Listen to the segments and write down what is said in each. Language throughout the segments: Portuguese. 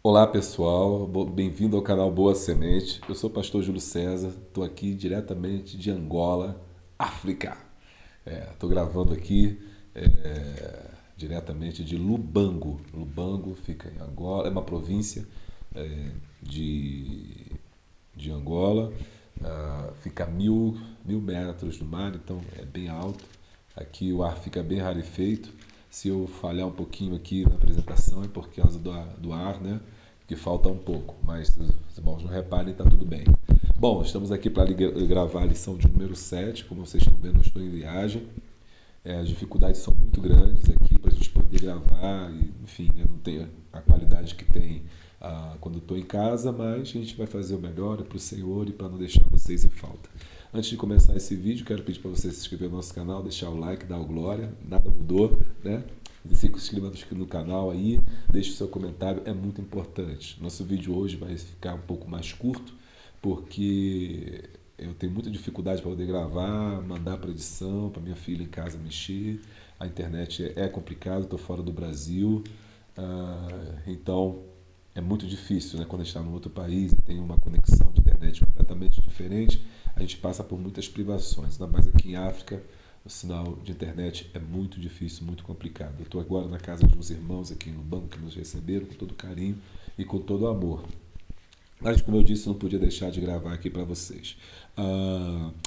Olá pessoal, bem-vindo ao canal Boa Semente. Eu sou o pastor Júlio César, estou aqui diretamente de Angola, África. Estou gravando aqui diretamente de Lubango. Lubango fica em Angola, é uma província é, de, de Angola, fica a mil metros do mar, então é bem alto. Aqui o ar fica bem rarefeito. Se eu falhar um pouquinho aqui na apresentação é por causa do ar, né? Que falta um pouco, mas se os irmãos não reparem, está tudo bem. Bom, estamos aqui para gravar a lição de número 7. Como vocês estão vendo, eu estou em viagem. As dificuldades são muito grandes aqui para a gente poder gravar, e, enfim, né, não tem a qualidade que tem quando estou em casa, mas a gente vai fazer o melhor para o Senhor e para não deixar vocês em falta. Antes de começar esse vídeo, quero pedir para você se inscrever no nosso canal, deixar o like, dar o glória, nada mudou, né? Se inscreva no canal aí, deixe o seu comentário, é muito importante. Nosso vídeo hoje vai ficar um pouco mais curto, porque eu tenho muita dificuldade para poder gravar, mandar para edição, para minha filha em casa mexer. A internet é complicado, estou fora do Brasil, então é muito difícil, né? Quando a gente está em outro país e tem uma conexão de internet completamente diferente, a gente passa por muitas privações, ainda mais aqui em África. O sinal de internet é muito difícil, muito complicado. Eu estou agora na casa de uns irmãos aqui no banco que nos receberam com todo carinho e com todo amor. Mas, como eu disse, não podia deixar de gravar aqui para vocês.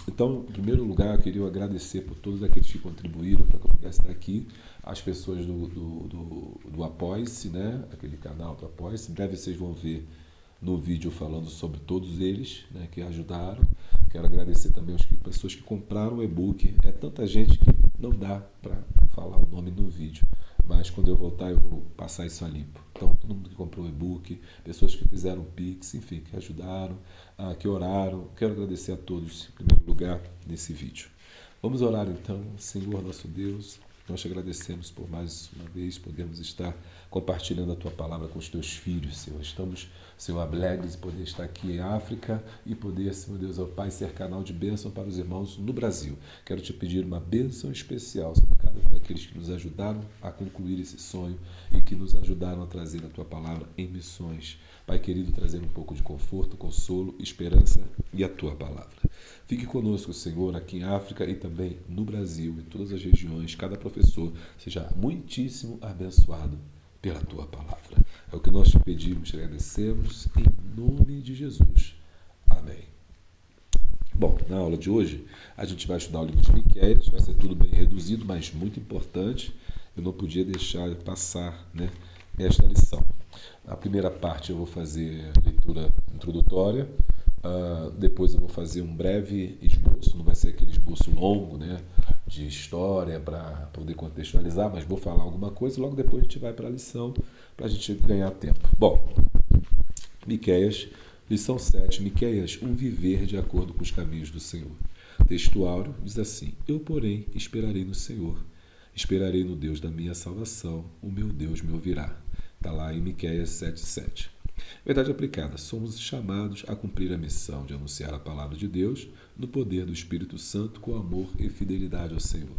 Então, em primeiro lugar, eu queria agradecer por todos aqueles que contribuíram para que eu pudesse estar aqui. As pessoas do Apoia-se, né? Aquele canal do Apoia-se. Em breve vocês vão ver no vídeo falando sobre todos eles, né, que ajudaram. Quero agradecer também as pessoas que compraram o e-book. É tanta gente que não dá para falar o nome no vídeo, mas quando eu voltar eu vou passar isso a limpo. Então, todo mundo que comprou o e-book, pessoas que fizeram Pix, enfim, que ajudaram, que oraram. Quero agradecer a todos, em primeiro lugar, nesse vídeo. Vamos orar então. Senhor nosso Deus, nós te agradecemos por mais uma vez podermos estar compartilhando a tua palavra com os teus filhos, Senhor. Estamos, Senhor, alegres de poder estar aqui em África e poder, Senhor Deus, ó Pai, ser canal de bênção para os irmãos no Brasil. Quero te pedir uma bênção especial sobre cada um daqueles que nos ajudaram a concluir esse sonho e que nos ajudaram a trazer a tua palavra em missões. Pai querido, trazer um pouco de conforto, consolo, esperança e a tua palavra. Fique conosco, Senhor, aqui em África e também no Brasil, em todas as regiões. Cada professor seja muitíssimo abençoado pela tua palavra. É o que nós te pedimos, te agradecemos, em nome de Jesus. Amém. Bom, na aula de hoje, a gente vai estudar o livro de Miqueias, vai ser tudo bem reduzido, mas muito importante. Eu não podia deixar passar, né, esta lição. A primeira parte eu vou fazer leitura introdutória, depois eu vou fazer um breve esboço, não vai ser aquele esboço longo, né, de história para poder contextualizar, mas vou falar alguma coisa e logo depois a gente vai para a lição para a gente ganhar tempo. Bom, Miqueias, lição 7, Miqueias, um viver de acordo com os caminhos do Senhor. Texto áureo diz assim: Eu, porém, esperarei no Senhor, esperarei no Deus da minha salvação, o meu Deus me ouvirá. Está lá em Miqueias 7,7. Verdade aplicada, somos chamados a cumprir a missão de anunciar a palavra de Deus no poder do Espírito Santo com amor e fidelidade ao Senhor.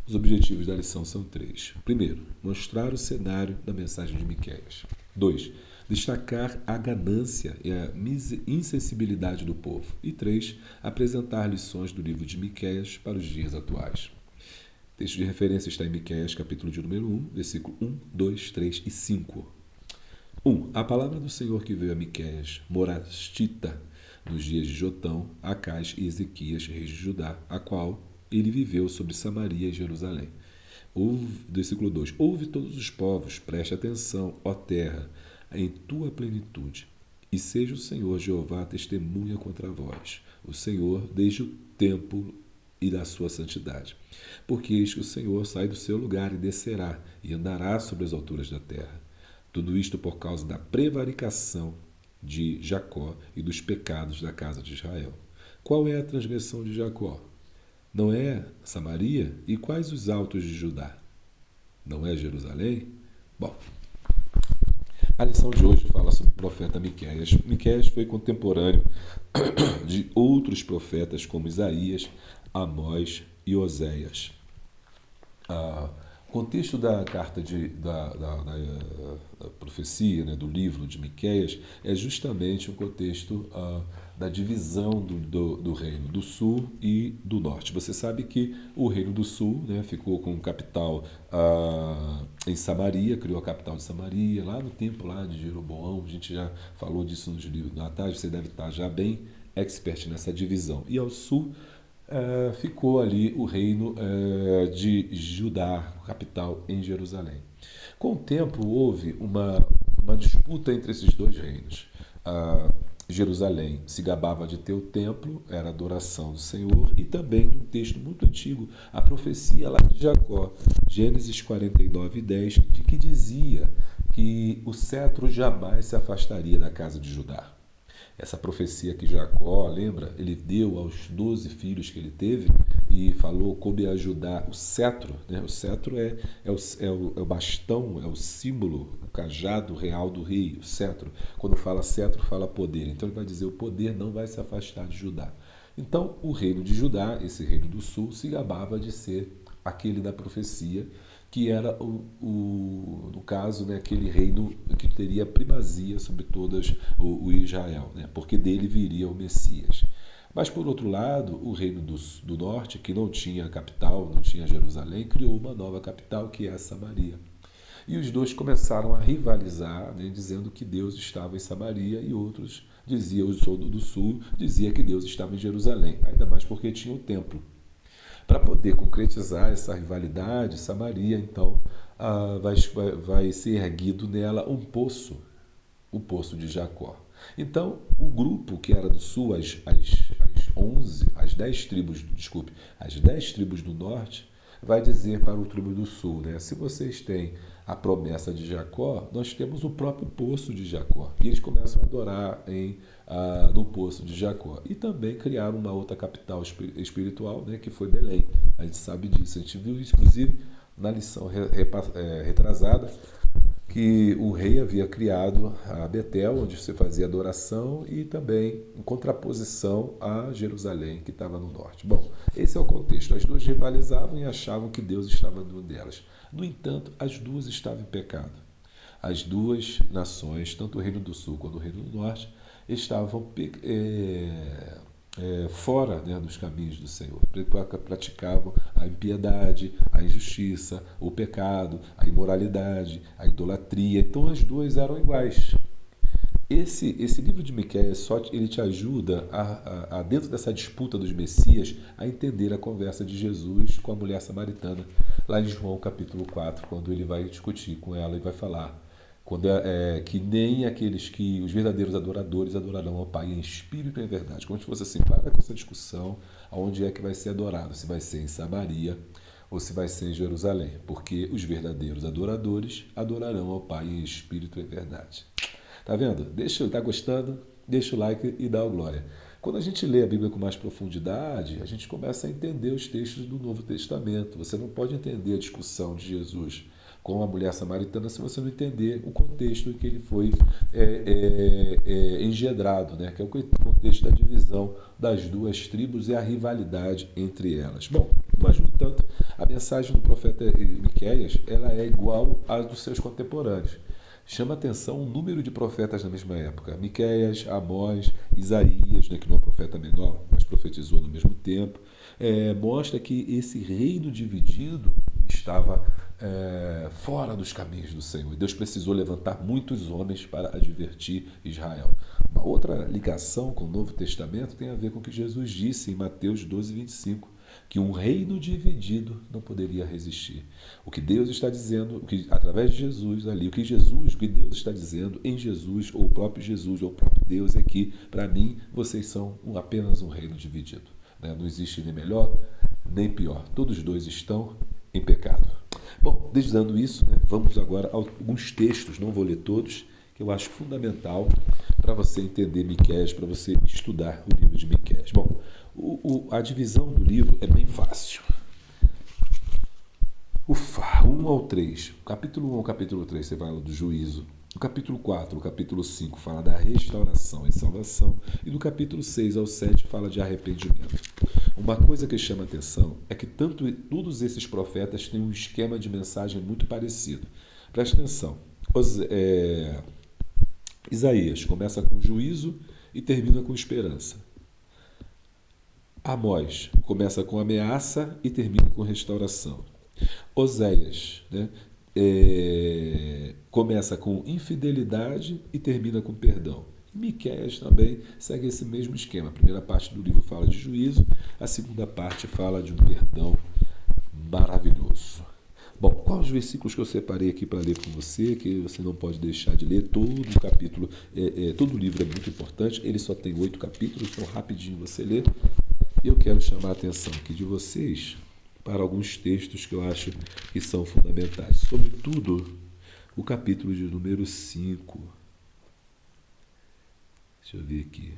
Os objetivos da lição são três. Primeiro, mostrar o cenário da mensagem de Miqueias. 2. Destacar a ganância e a insensibilidade do povo. E 3. Apresentar lições do livro de Miqueias para os dias atuais. O texto de referência está em Miqueias, capítulo de número 1, versículo 1, 2, 3 e 5. 1. A palavra do Senhor que veio a Miqueias, morastita, nos dias de Jotão, Acás e Ezequias, reis de Judá, a qual ele viveu sobre Samaria e Jerusalém. Versículo 2. Ouve todos os povos, preste atenção, ó terra, em tua plenitude. E seja o Senhor Jeová testemunha contra vós, o Senhor desde o tempo e da sua santidade. Porque eis que o Senhor sai do seu lugar e descerá, e andará sobre as alturas da terra. Tudo isto por causa da prevaricação de Jacó e dos pecados da casa de Israel. Qual é a transgressão de Jacó? Não é Samaria? E quais os altos de Judá? Não é Jerusalém? Bom, a lição de hoje fala sobre o profeta Miqueias. Miqueias foi contemporâneo de outros profetas como Isaías, Amós e Oséias. O contexto da carta da profecia, né, do livro de Miqueias, é justamente um contexto da divisão do reino do sul e do norte. Você sabe que o reino do sul, né, ficou com capital em Samaria, criou a capital de Samaria, lá no tempo lá de Jeroboão. A gente já falou disso nos livros da tarde, você deve estar já bem expert nessa divisão. E ao sul ficou ali o reino de Judá, capital em Jerusalém. Com o tempo houve uma disputa entre esses dois reinos. Jerusalém se gabava de ter o templo, era a adoração do Senhor, e também, num texto muito antigo, a profecia lá de Jacó, Gênesis 49:10, de que dizia que o cetro jamais se afastaria da casa de Judá. Essa profecia que Jacó, lembra, ele deu aos 12 filhos que ele teve e falou como ia ajudar o cetro. Né? O cetro é o bastão, é o símbolo, o cajado real do rei, o cetro. Quando fala cetro, fala poder. Então ele vai dizer o poder não vai se afastar de Judá. Então o reino de Judá, esse reino do sul, se gabava de ser aquele da profecia, que era, no caso, né, aquele reino que teria primazia sobre todas o Israel, né, porque dele viria o Messias. Mas, por outro lado, o reino do norte, que não tinha capital, não tinha Jerusalém, criou uma nova capital, que é Samaria. E os dois começaram a rivalizar, né, dizendo que Deus estava em Samaria, e outros diziam, o do sul dizia que Deus estava em Jerusalém, ainda mais porque tinha o templo. Para poder concretizar essa rivalidade, Samaria, então, vai ser erguido nela um poço, o poço de Jacó. Então, o grupo que era do sul, as 10 tribos, desculpe, as 10 tribos do norte, vai dizer para o tribo do sul, né? Se vocês têm a promessa de Jacó, nós temos o próprio poço de Jacó. E eles começam a adorar no poço de Jacó. E também criaram uma outra capital espiritual, né, que foi Belém. A gente sabe disso. A gente viu isso, inclusive, na lição retrasada, que o rei havia criado a Betel, onde se fazia adoração, e também em contraposição a Jerusalém, que estava no norte. Bom, esse é o contexto. As duas rivalizavam e achavam que Deus estava no delas. No entanto, as duas estavam em pecado. As duas nações, tanto o reino do sul quanto o reino do norte, estavam fora, né, dos caminhos do Senhor. Praticavam a impiedade, a injustiça, o pecado, a imoralidade, a idolatria. Então as duas eram iguais. Esse livro de Miqueias ele te ajuda dentro dessa disputa dos Messias, a entender a conversa de Jesus com a mulher samaritana, lá em João capítulo 4, quando ele vai discutir com ela e vai falar que nem os verdadeiros adoradores adorarão ao Pai em espírito e em verdade. Como se fosse assim, para com essa discussão, aonde é que vai ser adorado, se vai ser em Samaria ou se vai ser em Jerusalém, porque os verdadeiros adoradores adorarão ao Pai em espírito e em verdade. Tá vendo? Tá gostando? Deixa o like e dá o glória. Quando a gente lê a Bíblia com mais profundidade, a gente começa a entender os textos do Novo Testamento. Você não pode entender a discussão de Jesus com a mulher samaritana se você não entender o contexto em que ele foi engendrado, né? Que é o contexto da divisão das duas tribos e a rivalidade entre elas. Bom, mas, no entanto, a mensagem do profeta Miqueias, ela é igual à dos seus contemporâneos. Chama atenção o número de profetas na mesma época. Miqueias, Amós, Isaías, né, que não é um profeta menor, mas profetizou no mesmo tempo. Mostra que esse reino dividido estava fora dos caminhos do Senhor. E Deus precisou levantar muitos homens para advertir Israel. Uma outra ligação com o Novo Testamento tem a ver com o que Jesus disse em Mateus 12:25. Que um reino dividido não poderia resistir. O que Deus está dizendo, através de Jesus ali, o que Deus está dizendo em Jesus, ou o próprio Jesus, ou o próprio Deus, é que, para mim, vocês são apenas um reino dividido. Né? Não existe nem melhor, nem pior. Todos os dois estão em pecado. Bom, desdando isso, né, vamos agora a alguns textos, não vou ler todos, que eu acho fundamental para você entender Miqueias, para você estudar o livro de Miqueias. Bom, a divisão do livro é bem fácil. 1 ao 3. O capítulo 1 ao capítulo 3 você fala do juízo. O capítulo 4, o capítulo 5 fala da restauração e salvação. E do capítulo 6 ao 7 fala de arrependimento. Uma coisa que chama atenção é que todos esses profetas têm um esquema de mensagem muito parecido. Preste atenção. Isaías começa com juízo e termina com esperança. Amós começa com ameaça e termina com restauração. Oséias, né, começa com infidelidade e termina com perdão. E Miqueias também segue esse mesmo esquema. A primeira parte do livro fala de juízo, a segunda parte fala de um perdão maravilhoso. Bom, quais os versículos que eu separei aqui para ler com você, que você não pode deixar de ler? Todo o capítulo, todo o livro é muito importante, ele só tem 8 capítulos, então rapidinho você lê. E eu quero chamar a atenção aqui de vocês para alguns textos que eu acho que são fundamentais. Sobretudo, o capítulo de número 5. Deixa eu ver aqui.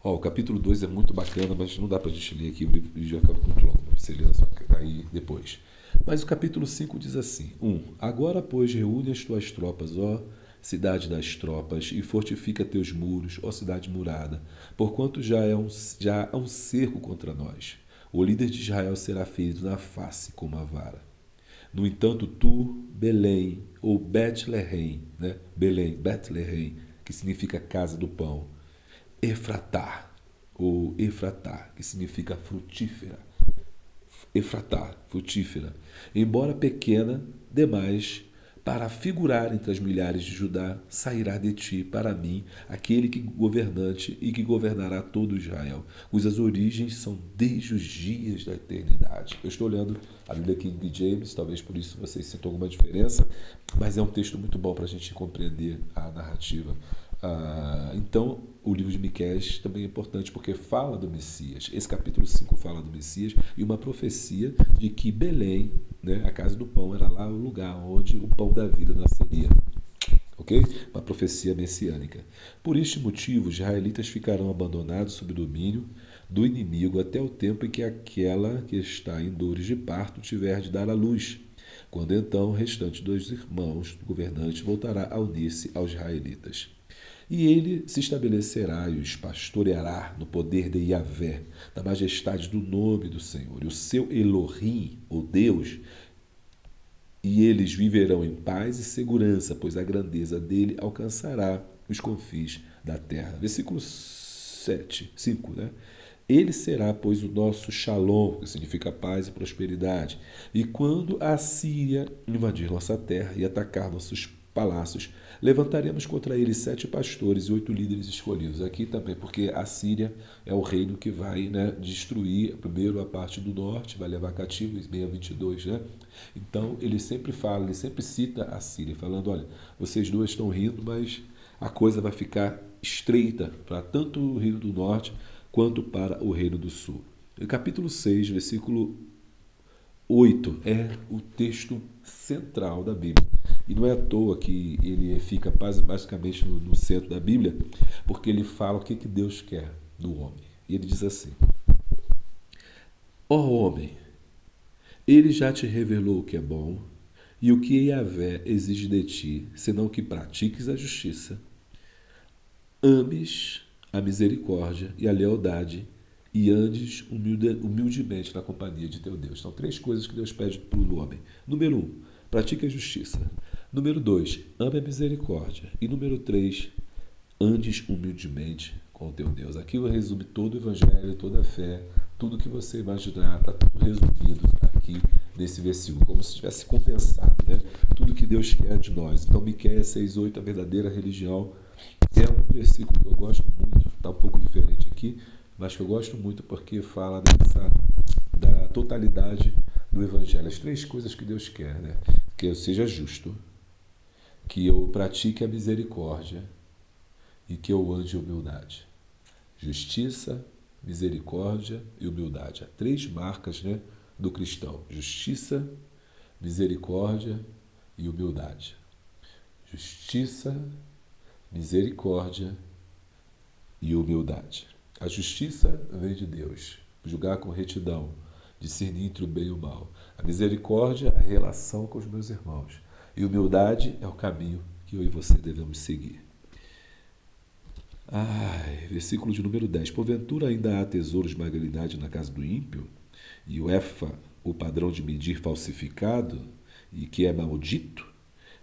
O capítulo 2 é muito bacana, mas não dá para a gente ler aqui, o livro já acaba muito longo, você lê só aí depois. Mas o capítulo 5 diz assim: 1. Agora, pois, reúne as tuas tropas, ó cidade das tropas, e fortifica teus muros, ó cidade murada, porquanto já há um cerco contra nós. O líder de Israel será ferido na face com uma vara. No entanto, tu, Belém, ou Betlehem, né? Belém, Betlehem, que significa casa do pão, Efratá, ou Efratá, que significa frutífera. Efratá, frutífera, embora pequena demais para figurar entre as milhares de Judá, sairá de ti para mim aquele que governante e que governará todo Israel, cujas origens são desde os dias da eternidade. Eu estou olhando a Bíblia King James, talvez por isso vocês sintam alguma diferença, mas é um texto muito bom para a gente compreender a narrativa. Então, o livro de Miqueias também é importante porque fala do Messias. Esse capítulo 5 fala do Messias e uma profecia de que Belém, né, a casa do pão, era lá o lugar onde o pão da vida nasceria. Ok? Uma profecia messiânica. Por este motivo, os israelitas ficarão abandonados sob o domínio do inimigo até o tempo em que aquela que está em dores de parto tiver de dar à luz. Quando então o restante dos irmãos do governante voltará a unir-se aos israelitas. E ele se estabelecerá e os pastoreará no poder de Yahvé, na majestade do nome do Senhor. E o seu Elohim, o Deus, e eles viverão em paz e segurança, pois a grandeza dele alcançará os confins da terra. Versículo 5, né? Ele será, pois, o nosso Shalom, que significa paz e prosperidade. E quando a Síria invadir nossa terra e atacar nossos palácios, levantaremos contra eles 7 pastores e 8 líderes escolhidos. Aqui também, porque a Síria é o reino que vai, né, destruir primeiro a parte do norte, vai levar cativo, 622, né? Então, ele sempre fala, ele sempre cita a Síria, falando, olha, vocês duas estão rindo, mas a coisa vai ficar estreita para tanto o reino do norte quanto para o reino do sul. No capítulo 6, versículo 8, é o texto central da Bíblia. E não é à toa que ele fica basicamente no centro da Bíblia, porque ele fala o que Deus quer do homem. E ele diz assim: ó homem, ele já te revelou o que é bom e o que Yahvé exige de ti, senão que pratiques a justiça, ames a misericórdia e a lealdade e andes humildemente na companhia de teu Deus. São 3 coisas que Deus pede para o homem. Número 1, pratique a justiça. Número 2, ame a misericórdia. E número 3, andes humildemente com o teu Deus. Aqui eu resumo todo o evangelho, toda a fé, tudo que você imaginar, está tudo resumido aqui nesse versículo, como se tivesse condensado, né? Tudo que Deus quer de nós. Então, Miqueias 6,8, a verdadeira religião, é um versículo que eu gosto muito, está um pouco diferente aqui, mas que eu gosto muito porque fala da totalidade do evangelho. As 3 coisas que Deus quer, né? Que eu seja justo, que eu pratique a misericórdia e que eu ande em humildade. Justiça, misericórdia e humildade. Há 3 marcas, né, do cristão: justiça, misericórdia e humildade. Justiça, misericórdia e humildade. A justiça vem de Deus, julgar com retidão, discernir entre o bem e o mal. A misericórdia é a relação com os meus irmãos. E humildade é o caminho que eu e você devemos seguir. Versículo de número 10. Porventura ainda há tesouros de magnanimidade na casa do ímpio, e o efa, o padrão de medir falsificado, e que é maldito?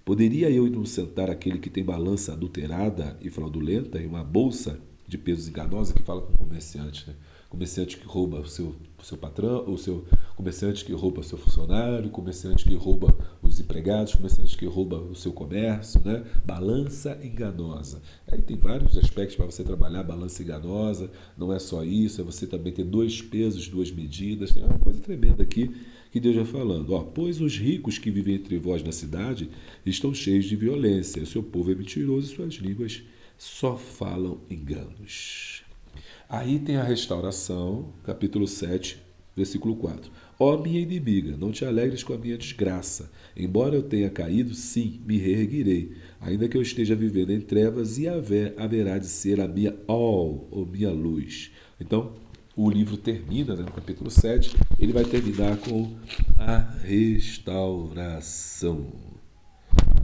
Poderia eu inocentar aquele que tem balança adulterada e fraudulenta e uma bolsa de pesos enganosa, que fala com o comerciante, né? Comerciante que rouba o seu patrão, o seu comerciante que rouba o seu funcionário, comerciante que rouba os empregados, comerciante que rouba o seu comércio, né? Balança enganosa. Aí tem vários aspectos para você trabalhar, balança enganosa, não é só isso, é você também ter dois pesos, duas medidas, tem uma coisa tremenda aqui que Deus vai falando. Pois os ricos que vivem entre vós na cidade estão cheios de violência, o seu povo é mentiroso e suas línguas só falam enganos. Aí tem a restauração, capítulo 7, versículo 4. Ó minha inimiga, não te alegres com a minha desgraça. Embora eu tenha caído, sim, me reerguirei. Ainda que eu esteja vivendo em trevas, e haverá de ser a minha ou minha luz. Então, o livro termina, né, no capítulo 7, ele vai terminar com a restauração.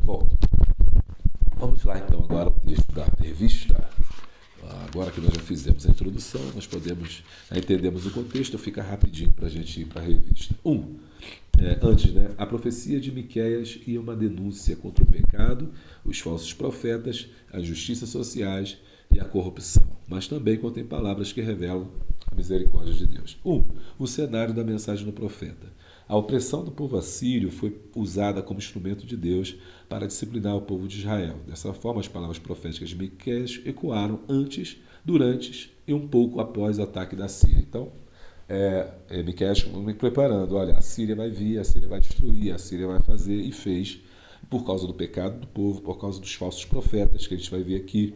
Bom, vamos lá então agora ao texto da revista. Agora que nós já fizemos a introdução, nós podemos, já entendemos o contexto, fica rapidinho para a gente ir para a revista. Antes, né, a profecia de Miqueias e uma denúncia contra o pecado, os falsos profetas, as justiças sociais e a corrupção, mas também contém palavras que revelam a misericórdia de Deus. O cenário da mensagem do profeta. A opressão do povo assírio foi usada como instrumento de Deus para disciplinar o povo de Israel. Dessa forma, as palavras proféticas de Miqueias ecoaram antes, durante e um pouco após o ataque da Síria. Então, Miqueias me preparando, olha, a Síria vai vir, a Síria vai destruir, a Síria vai fazer, e fez, por causa do pecado do povo, por causa dos falsos profetas, que a gente vai ver aqui,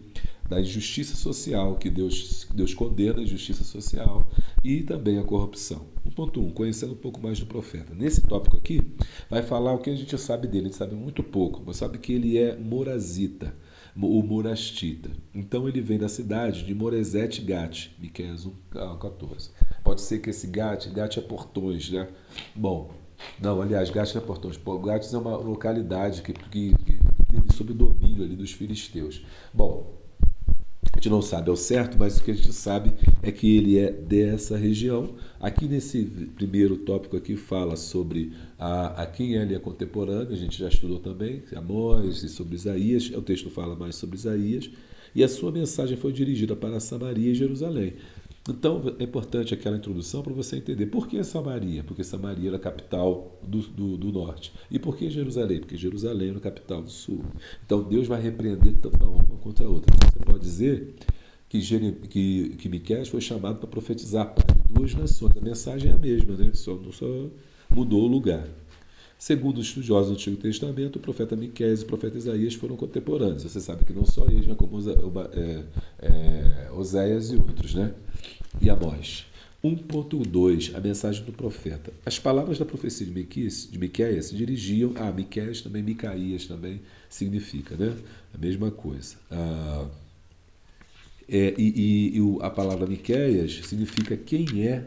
da injustiça social, que Deus condena a injustiça social, e também a corrupção. 1.1, conhecendo um pouco mais do profeta. Nesse tópico aqui, vai falar o que a gente sabe dele, a gente sabe muito pouco, mas sabe que ele é morazita, o morastita. Então ele vem da cidade de Moreset Gat, Miqueias 1:14. Pode ser que esse Gat é portões, né? Bom, não, aliás, Gat não é portões. Gat é uma localidade que vive sob o domínio ali dos filisteus. Bom, a gente não sabe ao certo, mas o que a gente sabe é que ele é dessa região. Aqui nesse primeiro tópico aqui fala sobre a quem ele é contemporâneo, a gente já estudou também, Amós e sobre Isaías, o texto fala mais sobre Isaías, e a sua mensagem foi dirigida para Samaria e Jerusalém. Então é importante aquela introdução para você entender por que Samaria, porque Samaria era a capital do norte. E por que Jerusalém? Porque Jerusalém era a capital do sul. Então Deus vai repreender tanto a uma quanto a outra. Você pode dizer que Miqueias foi chamado para profetizar a paz de duas nações. A mensagem é a mesma, né? Só mudou o lugar. Segundo os estudiosos do Antigo Testamento, o profeta Miqueias e o profeta Isaías foram contemporâneos. Você sabe que não só eles, mas como Oséias e outros, né? E Amós. 1.2, a mensagem do profeta. As palavras da profecia de Miqueias se dirigiam a Miqueias, também Micaías também significa, né? A mesma coisa. A palavra Miqueias significa quem é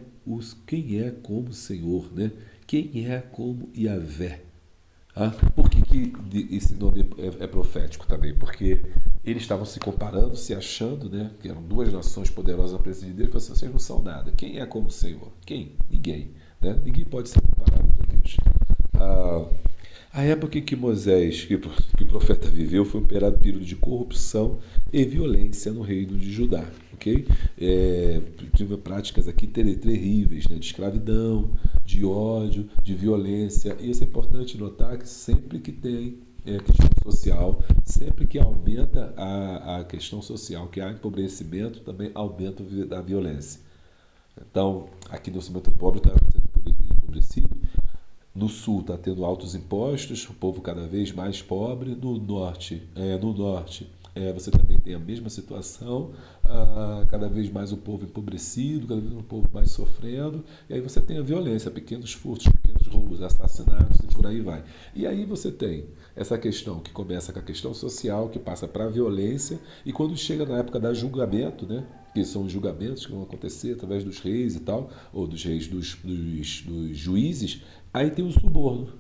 como o Senhor, né? Quem é como Yahvé. Por que esse nome é profético também? Porque eles estavam se comparando, se achando, né, que eram duas nações poderosas na presença de Deus, e falaram assim, vocês não são nada. Quem é como o Senhor? Quem? Ninguém. Né? Ninguém pode ser comparado com Deus. A época em que Moisés, que o profeta viveu, foi um período de corrupção e violência no reino de Judá. Okay? Tive práticas aqui terríveis, né, de escravidão, de ódio, de violência. E isso é importante notar que sempre que tem questão social, sempre que aumenta a questão social, que há empobrecimento, também aumenta a violência. Então, aqui no Cimento Pobre está sendo empobrecido, no sul está tendo altos impostos, o povo cada vez mais pobre, no norte você também tem a mesma situação, cada vez mais o povo empobrecido, cada vez o povo mais sofrendo, e aí você tem a violência, pequenos furtos, pequenos roubos, assassinatos e por aí vai. E aí você tem essa questão que começa com a questão social, que passa para a violência, e quando chega na época da julgamento, né, que são os julgamentos que vão acontecer através dos reis e tal, ou dos reis, dos juízes, aí tem o suborno.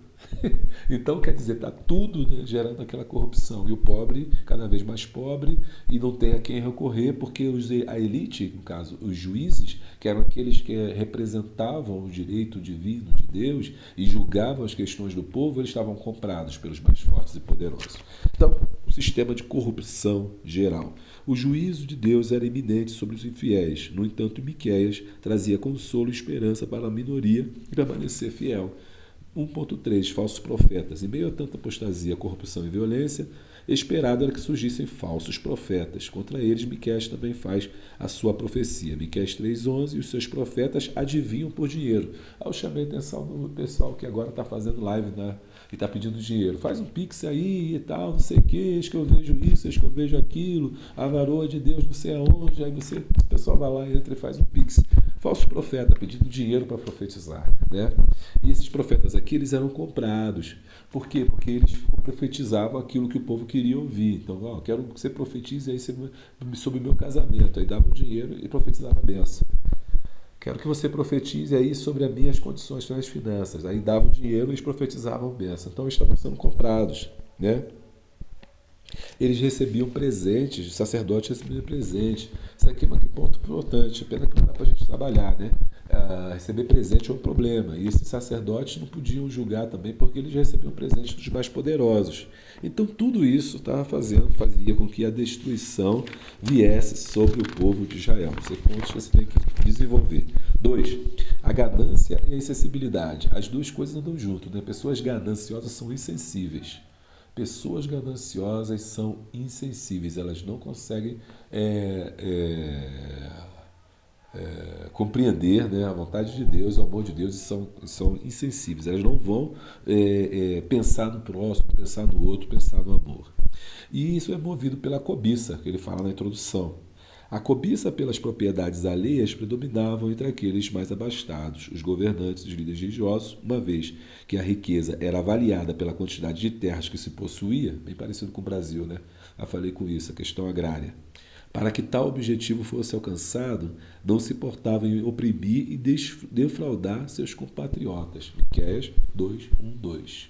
Então, quer dizer, está tudo, né, gerando aquela corrupção. E o pobre, cada vez mais pobre, e não tem a quem recorrer, porque a elite, no caso, os juízes, que eram aqueles que representavam o direito divino de Deus e julgavam as questões do povo, eles estavam comprados pelos mais fortes e poderosos. Então, um sistema de corrupção geral. O juízo de Deus era iminente sobre os infiéis. No entanto, Miqueias trazia consolo e esperança para a minoria e permanecer fiel. 1.3 Falsos profetas. Em meio a tanta apostasia, corrupção e violência, esperado era que surgissem falsos profetas. Contra eles, Miqueias também faz a sua profecia. Miqueias 3:11, e os seus profetas adivinham por dinheiro. Eu chamei a atenção do pessoal que agora está fazendo live, né, e está pedindo dinheiro. Faz um pix aí e tal, não sei o que, eis que eu vejo isso, eis que eu vejo aquilo, a varoa de Deus não sei aonde, aí o pessoal vai lá, entra e faz um pix. Falso profeta pedindo dinheiro para profetizar, né? E esses profetas aqui, eles eram comprados. Por quê? Porque eles profetizavam aquilo que o povo queria ouvir. Então, ó, quero que você profetize aí sobre o meu casamento. Aí davam dinheiro e profetizavam a benção. Quero que você profetize aí sobre as minhas condições, sobre as finanças. Aí davam dinheiro e eles profetizavam a benção. Então, eles estavam sendo comprados, né? Eles recebiam presentes, os sacerdotes recebiam presentes. Isso aqui é um ponto importante, pena que não dá para a gente trabalhar, né? Receber presente é um problema. E esses sacerdotes não podiam julgar também porque eles recebiam presentes dos mais poderosos. Então tudo isso fazia com que a destruição viesse sobre o povo de Israel. São pontos que você tem que desenvolver. 2. A ganância e a insensibilidade. As duas coisas andam junto, né? Pessoas gananciosas são insensíveis. Pessoas gananciosas são insensíveis, elas não conseguem compreender, né, a vontade de Deus, o amor de Deus, e são insensíveis. Elas não vão pensar no próximo, pensar no outro, pensar no amor. E isso é movido pela cobiça, que ele fala na introdução. A cobiça pelas propriedades alheias predominavam entre aqueles mais abastados, os governantes e os líderes religiosos, uma vez que a riqueza era avaliada pela quantidade de terras que se possuía, bem parecido com o Brasil, né? Já falei com isso, a questão agrária. Para que tal objetivo fosse alcançado, não se importava em oprimir e defraudar seus compatriotas. Miqueias 2:1-2.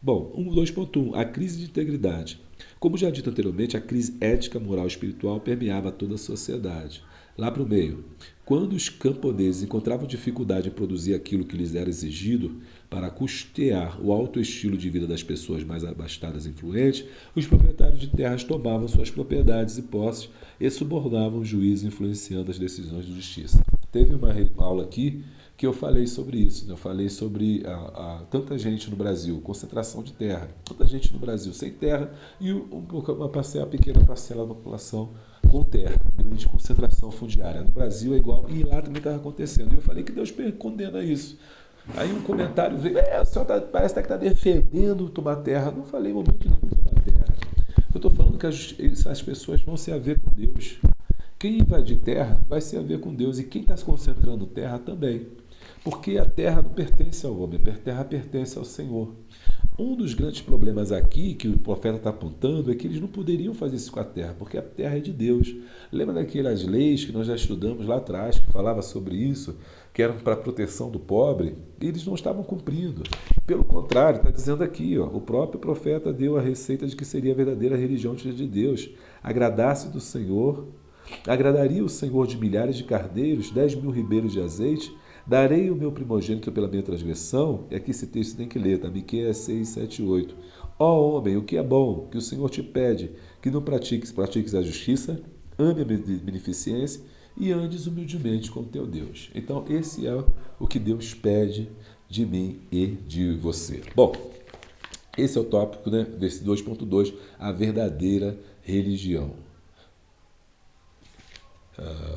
Bom, 2.1. A crise de integridade. Como já dito anteriormente, a crise ética, moral e espiritual permeava toda a sociedade. Lá para o meio, quando os camponeses encontravam dificuldade em produzir aquilo que lhes era exigido para custear o alto estilo de vida das pessoas mais abastadas e influentes, os proprietários de terras tomavam suas propriedades e posses e subornavam os juízes, influenciando as decisões de justiça. Teve uma aula aqui que eu falei sobre isso, né? Eu falei sobre tanta gente no Brasil, concentração de terra, tanta gente no Brasil sem terra e uma pequena parcela da população com terra, grande concentração fundiária. No Brasil é igual, e lá também estava acontecendo. E eu falei que Deus condena isso. Aí um comentário veio, o senhor parece que está defendendo tomar terra. Não falei em momento nenhum tomar terra. Eu estou falando que as pessoas vão se haver com Deus. Quem invadir terra vai se haver com Deus, e quem está se concentrando terra também. Porque a terra não pertence ao homem, a terra pertence ao Senhor. Um dos grandes problemas aqui que o profeta está apontando é que eles não poderiam fazer isso com a terra, porque a terra é de Deus. Lembra daquelas leis que nós já estudamos lá atrás, que falava sobre isso, que eram para a proteção do pobre? Eles não estavam cumprindo. Pelo contrário, está dizendo aqui, ó, o próprio profeta deu a receita de que seria a verdadeira religião de Deus. Agradasse do Senhor, agradaria o Senhor de milhares de cardeiros, 10.000 ribeiros de azeite. Darei o meu primogênito pela minha transgressão. E aqui esse texto tem que ler, tá? Miqueias 6, 7, 8. Ó homem, o que é bom, que o Senhor te pede, que não pratiques a justiça, ame a beneficência e andes humildemente com o teu Deus. Então, esse é o que Deus pede de mim e de você. Bom, esse é o tópico, né, desse 2.2, a verdadeira religião.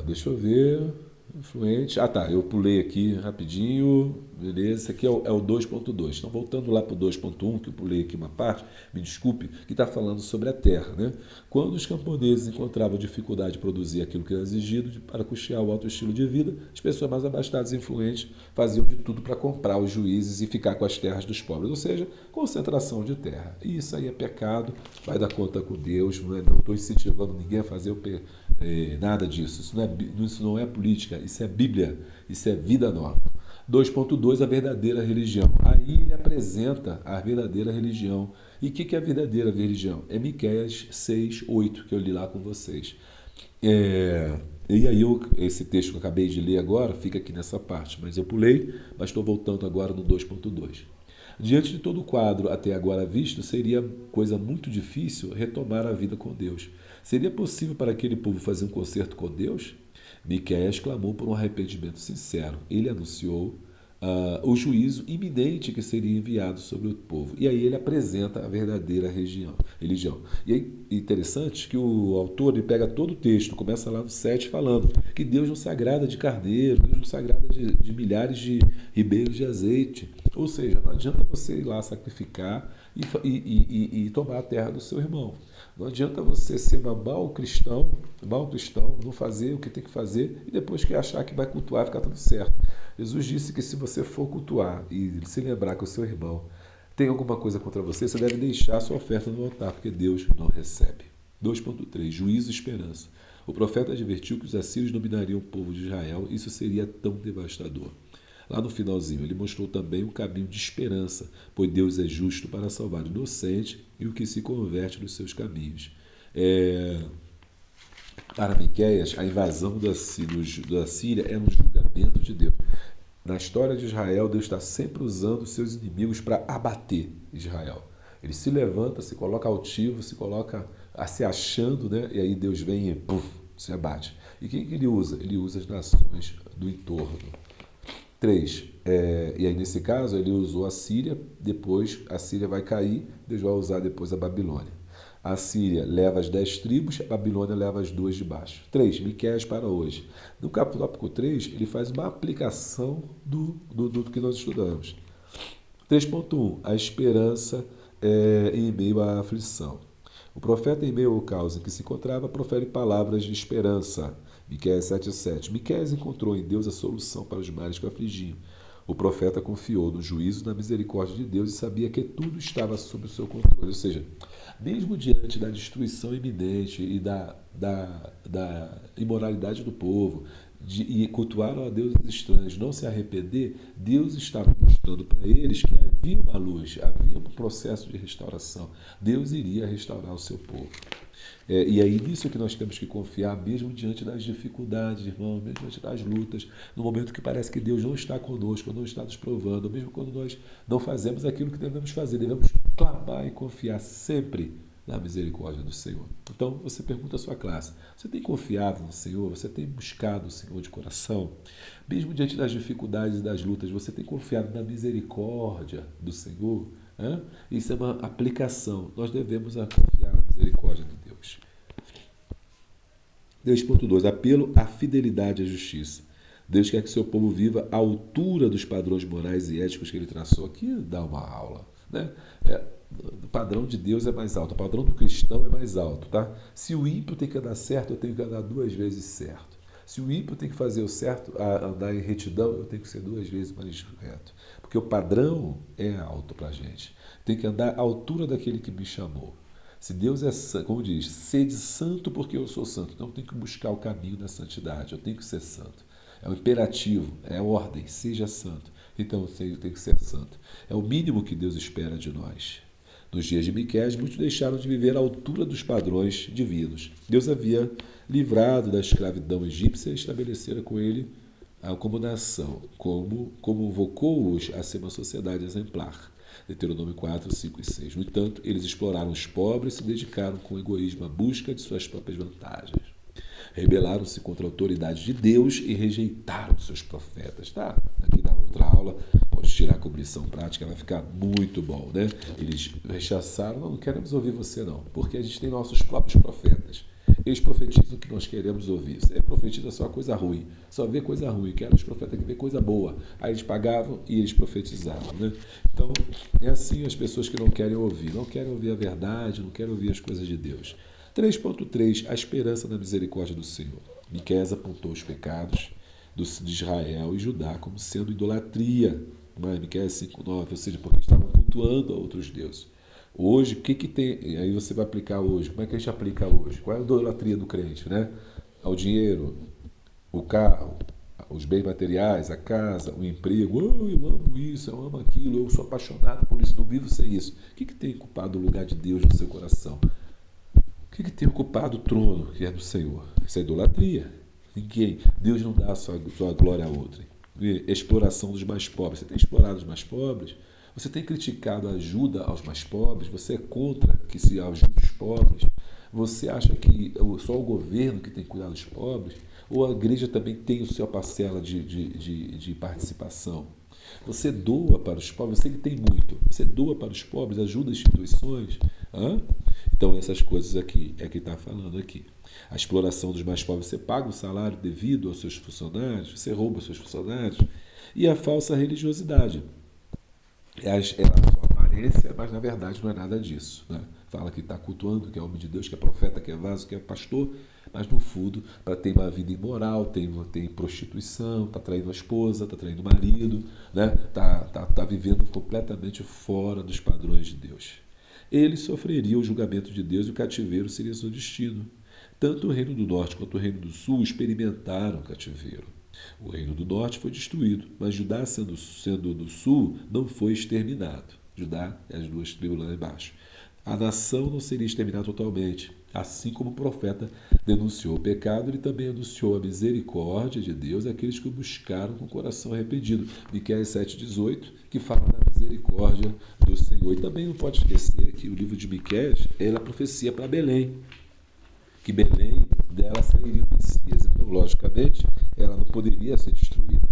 Deixa eu ver... Influente. Eu pulei aqui rapidinho, beleza, esse aqui é o 2.2. Então, voltando lá para o 2.1, que eu pulei aqui uma parte, me desculpe, que está falando sobre a terra, né? Quando os camponeses encontravam dificuldade de produzir aquilo que era exigido para custear o alto estilo de vida, as pessoas mais abastadas e influentes faziam de tudo para comprar os juízes e ficar com as terras dos pobres, ou seja, concentração de terra. E isso aí é pecado, vai dar conta com Deus, não estou incentivando ninguém a fazer nada disso. Isso não é política, isso é Bíblia, isso é vida nova. 2.2, a verdadeira religião. Aí ele apresenta a verdadeira religião. E o que é a verdadeira religião? É Miqueias 6:8, que eu li lá com vocês. E aí esse texto que eu acabei de ler agora fica aqui nessa parte, mas eu pulei, mas estou voltando agora no 2.2. Diante de todo o quadro até agora visto, seria coisa muito difícil retomar a vida com Deus. Seria possível para aquele povo fazer um concerto com Deus? Miqueias clamou por um arrependimento sincero. Ele anunciou o juízo iminente que seria enviado sobre o povo. E aí ele apresenta a verdadeira religião. E é interessante que o autor ele pega todo o texto, começa lá no 7 falando que Deus não se agrada de carneiro, Deus não se agrada de milhares de ribeiros de azeite. Ou seja, não adianta você ir lá sacrificar e tomar a terra do seu irmão. Não adianta você ser um mau cristão, não fazer o que tem que fazer e depois que achar que vai cultuar, ficar tudo certo. Jesus disse que se você for cultuar e se lembrar que o seu irmão tem alguma coisa contra você, você deve deixar a sua oferta no altar, porque Deus não recebe. 2.3. Juízo e esperança. O profeta advertiu que os assírios dominariam o povo de Israel, isso seria tão devastador. Lá no finalzinho, ele mostrou também um caminho de esperança, pois Deus é justo para salvar o inocente e o que se converte nos seus caminhos. Para Miqueias, a invasão da Síria era um julgamento de Deus. Na história de Israel, Deus está sempre usando os seus inimigos para abater Israel. Ele se levanta, se coloca altivo, se coloca se achando, né? E aí Deus vem e puf, se abate. E quem que ele usa? Ele usa as nações do entorno. 3. E aí nesse caso ele usou a Síria, depois a Síria vai cair, Deus vai usar depois a Babilônia. A Síria leva as 10 tribos, a Babilônia leva as 2 de baixo. 3. Miqueias para hoje. No tópico 3, ele faz uma aplicação do que nós estudamos. 3.1. A esperança em meio à aflição. O profeta, em meio ao caos em que se encontrava, profere palavras de esperança. Miqueias 7:7. Miqueias encontrou em Deus a solução para os males que o afligiam. O profeta confiou no juízo e na misericórdia de Deus e sabia que tudo estava sob o seu controle. Ou seja, mesmo diante da destruição iminente e da imoralidade do povo, e cultuaram a deuses estranhos, não se arrepender, Deus estava mostrando para eles que havia uma luz, havia um processo de restauração. Deus iria restaurar o seu povo. E aí nisso que nós temos que confiar, mesmo diante das dificuldades, irmão, mesmo diante das lutas, no momento que parece que Deus não está conosco, não está nos provando, mesmo quando nós não fazemos aquilo que devemos fazer, devemos clamar e confiar sempre na misericórdia do Senhor. Então você pergunta à sua classe, você tem confiado no Senhor? Você tem buscado o Senhor de coração? Mesmo diante das dificuldades e das lutas, você tem confiado na misericórdia do Senhor? Isso é uma aplicação. Nós devemos confiar na misericórdia de Deus. 2.2. Apelo à fidelidade e à justiça. Deus quer que seu povo viva à altura dos padrões morais e éticos que ele traçou. Aqui dá uma aula, né? O padrão de Deus é mais alto, o padrão do cristão é mais alto, tá? Se o ímpio tem que andar certo, eu tenho que andar 2 vezes certo. Se o ímpio tem que fazer o certo, andar em retidão, eu tenho que ser 2 vezes mais reto. Porque o padrão é alto para a gente. Tem que andar à altura daquele que me chamou. Se Deus é santo, como diz, sede santo porque eu sou santo. Então eu tenho que buscar o caminho da santidade, eu tenho que ser santo. É um imperativo, é a ordem, seja santo. Então eu tenho que ser santo. É o mínimo que Deus espera de nós. Nos dias de Miqueias, muitos deixaram de viver à altura dos padrões divinos. Deus havia livrado da escravidão egípcia e estabelecera com ele como nação, como convocou-os a ser uma sociedade exemplar. Deuteronômio 4, 5 e 6. No entanto, eles exploraram os pobres e se dedicaram com egoísmo à busca de suas próprias vantagens. Rebelaram-se contra a autoridade de Deus e rejeitaram seus profetas. Tá? Aqui na outra aula, pode tirar como lição prática, vai ficar muito bom, né? Eles rechaçaram, não queremos ouvir você não, porque a gente tem nossos próprios profetas. Eles profetizam o que nós queremos ouvir. Você profetiza só coisa ruim, só vê coisa ruim. Quero os profetas que vê coisa boa. Aí eles pagavam e eles profetizavam, né? Então, é assim as pessoas que não querem ouvir a verdade, não querem ouvir as coisas de Deus. 3.3. A esperança na misericórdia do Senhor. Miqueias apontou os pecados de Israel e Judá como sendo idolatria. Miqueias 5.9, ou seja, porque estavam cultuando a outros deuses. Hoje, o que tem? Aí você vai aplicar hoje. Como é que a gente aplica hoje? Qual é a idolatria do crente, né? Ao dinheiro, o carro, os bens materiais, a casa, o emprego. Oh, eu amo isso, eu amo aquilo, eu sou apaixonado por isso, não vivo sem isso. O que tem ocupado o lugar de Deus no seu coração? O que tem ocupado o trono que é do Senhor? Isso é idolatria. Ninguém. Deus não dá a sua glória a outra. Exploração dos mais pobres. Você tem explorado os mais pobres? Você tem criticado a ajuda aos mais pobres? Você é contra que se ajude os pobres? Você acha que só o governo que tem que cuidar dos pobres? Ou a igreja também tem a sua parcela de participação? Você doa para os pobres, você que tem muito. Você doa para os pobres, ajuda instituições. Hã? Então essas coisas aqui é que está falando aqui. A exploração dos mais pobres, você paga o salário devido aos seus funcionários, você rouba os seus funcionários. E a falsa religiosidade. É a sua aparência, mas na verdade não é nada disso. Né? Fala que está cultuando, que é homem de Deus, que é profeta, que é vaso, que é pastor, mas no fundo, para ter uma vida imoral, tem prostituição, está traindo a esposa, está traindo o marido, né? tá vivendo completamente fora dos padrões de Deus. Ele sofreria o julgamento de Deus e o cativeiro seria seu destino. Tanto o reino do norte quanto o reino do sul experimentaram o cativeiro. O reino do norte foi destruído, mas Judá, sendo do sul, não foi exterminado. Judá é as duas tribos lá embaixo. A nação não seria exterminada totalmente. Assim como o profeta denunciou o pecado, ele também anunciou a misericórdia de Deus àqueles que o buscaram com o coração arrependido. Miqueias 7,18, que fala da misericórdia do Senhor. E também não pode esquecer que o livro de Miqueias é a profecia para Belém, que Belém dela sairia o Messias. Então, logicamente, ela não poderia ser destruída.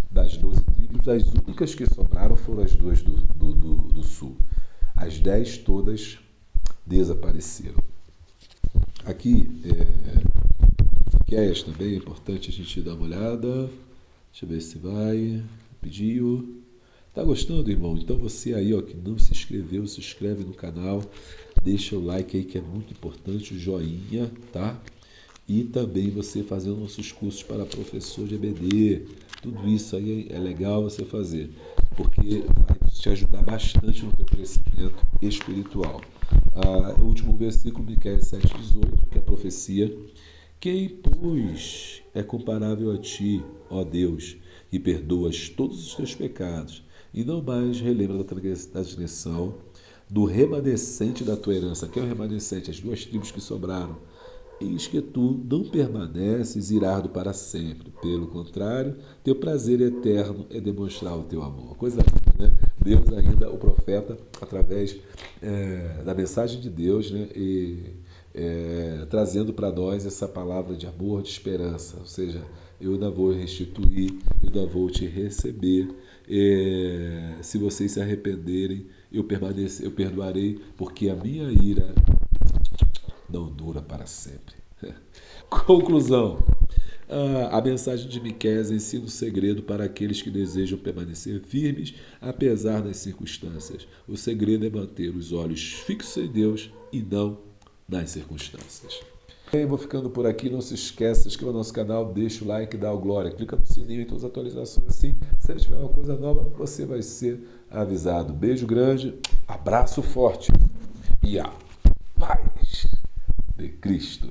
Das 12 tribos, as únicas que sobraram foram as duas do sul. As 10 todas desapareceram. Aqui, Miqueias também é importante a gente dar uma olhada. Deixa eu ver se vai. Pediu. Tá gostando, irmão? Então você aí, ó, que não se inscreveu, se inscreve no canal. Deixa o like aí que é muito importante, o joinha, tá? E também você fazer os nossos cursos para professor de EBD. Tudo isso aí é legal você fazer, porque vai te ajudar bastante no teu crescimento espiritual. O último versículo, Miqueias 7,18, que é a profecia. Quem, pois, é comparável a ti, ó Deus, e perdoas todos os teus pecados, e não mais relembra da transgressão do remanescente da tua herança. Que é o remanescente? As duas tribos que sobraram. Eis que tu não permaneces irado para sempre. Pelo contrário, teu prazer eterno é demonstrar o teu amor. Coisa linda, né? Deus ainda, o profeta, através da mensagem de Deus, né? Trazendo para nós essa palavra de amor, de esperança. Ou seja, eu ainda vou restituir, eu ainda vou te receber. Se vocês se arrependerem, eu perdoarei, porque a minha ira não dura para sempre. Conclusão. A mensagem de Miqueias ensina o segredo para aqueles que desejam permanecer firmes, apesar das circunstâncias. O segredo é manter os olhos fixos em Deus e não nas circunstâncias. Bem, vou ficando por aqui. Não se esqueça, se inscreva no nosso canal, deixa o like, dá o glória. Clica no sininho em todas as atualizações. Assim, sempre tiver uma coisa nova, você vai ser avisado. Beijo grande, abraço forte e a paz de Cristo.